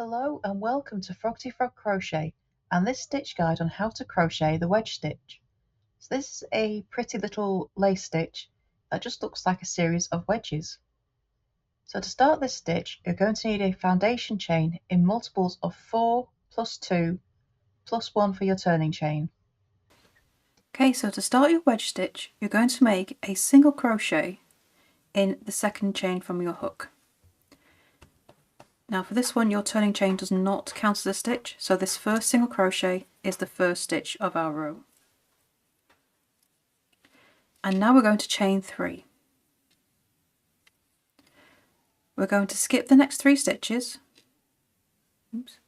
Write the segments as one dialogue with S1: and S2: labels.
S1: Hello and welcome to Froggity Frog Crochet and this stitch guide on how to crochet the wedge stitch. So this is a pretty little lace stitch that just looks like a series of wedges. So to start this stitch you're going to need a foundation chain in multiples of 4 plus 2 plus 1 for your turning chain.
S2: Okay, so to start your wedge stitch you're going to make a single crochet in the second chain from your hook. Now for this one your turning chain does not count as a stitch, so this first single crochet is the first stitch of our row. And now we're going to chain 3. We're going to skip the next 3 stitches. Oops.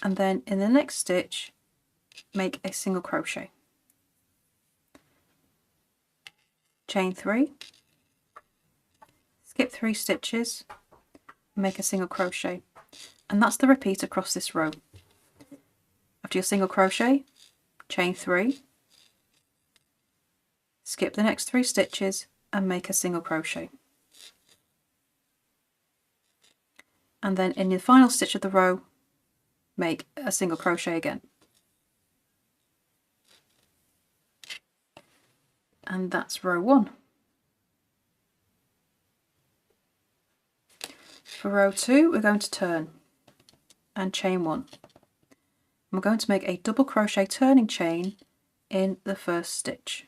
S2: And then in the next stitch make a single crochet. Chain 3, skip 3 stitches, make a single crochet, and that's the repeat across this row. After your single crochet, chain 3, skip the next 3 stitches and make a single crochet. And then in the final stitch of the row, make a single crochet again. And that's row 1. For row 2 we're going to turn and chain 1. We're going to make a double crochet turning chain in the first stitch.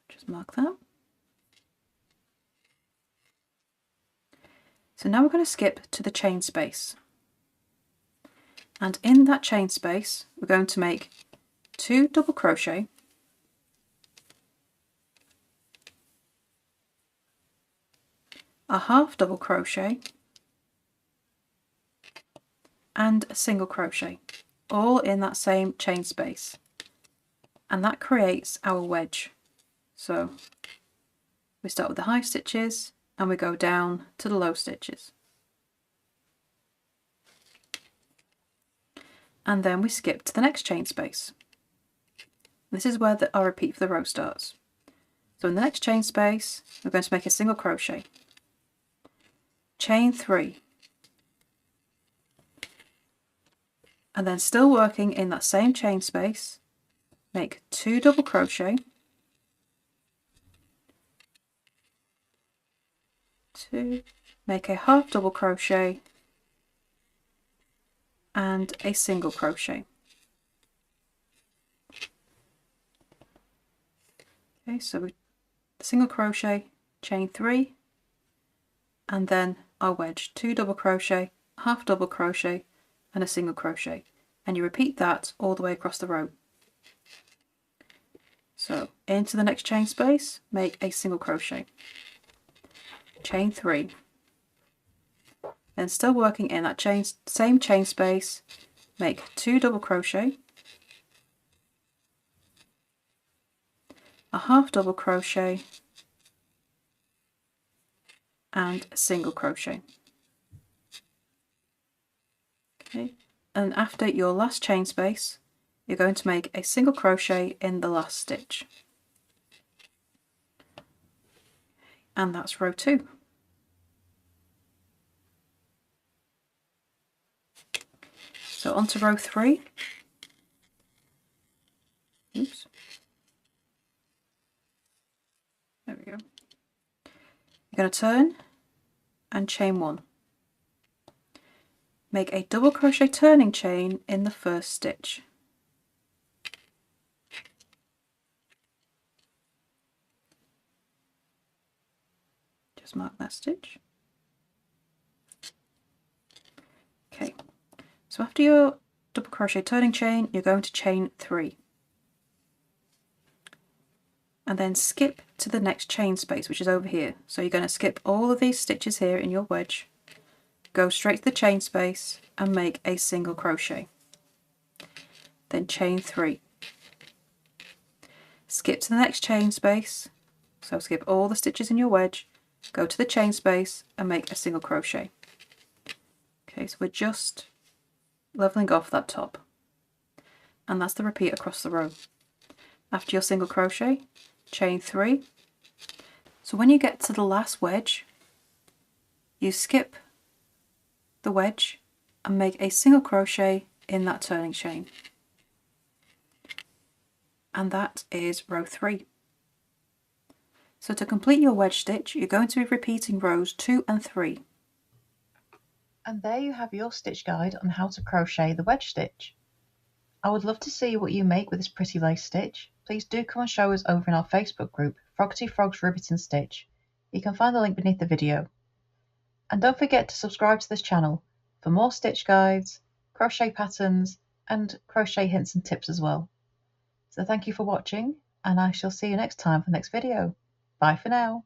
S2: Just mark that. So now we're going to skip to the chain space. And in that chain space we're going to make 2 double crochet, a half double crochet and a single crochet, all in that same chain space, and that creates our wedge. So we start with the high stitches and we go down to the low stitches. And then we skip to the next chain space. This is where our repeat for the row starts. So in the next chain space we're going to make a single crochet, chain 3, and then still working in that same chain space, make 2 double crochet, 2, make a half double crochet and a single crochet. Okay, so we single crochet, chain 3, and then our wedge, 2 double crochet, half double crochet and a single crochet, and you repeat that all the way across the row. So into the next chain space make a single crochet, chain 3, then still working in that same chain space, make 2 double crochet, a half double crochet and a single crochet. Okay, and after your last chain space you're going to make a single crochet in the last stitch, and that's row 2. So on to row 3. Oops. There we go. You're going to turn and chain 1. Make a double crochet turning chain in the first stitch. Just mark that stitch. Okay, so after your double crochet turning chain you're going to chain 3. And then skip to the next chain space, which is over here. So you're going to skip all of these stitches here in your wedge, go straight to the chain space and make a single crochet, then chain 3, skip to the next chain space, so skip all the stitches in your wedge, go to the chain space and make a single crochet. Okay, so we're just leveling off that top, and that's the repeat across the row. After your single crochet, chain 3, So when you get to the last wedge, you skip the wedge and make a single crochet in that turning chain. And that is row 3. So to complete your wedge stitch, you're going to be repeating rows 2 and 3.
S1: And there you have your stitch guide on how to crochet the wedge stitch. I would love to see what you make with this pretty lace stitch. Please do come and show us over in our Facebook group, Froggity Frogs Ribbit and Stitch. You can find the link beneath the video. And don't forget to subscribe to this channel for more stitch guides, crochet patterns, and crochet hints and tips as well. So thank you for watching, and I shall see you next time for the next video. Bye for now.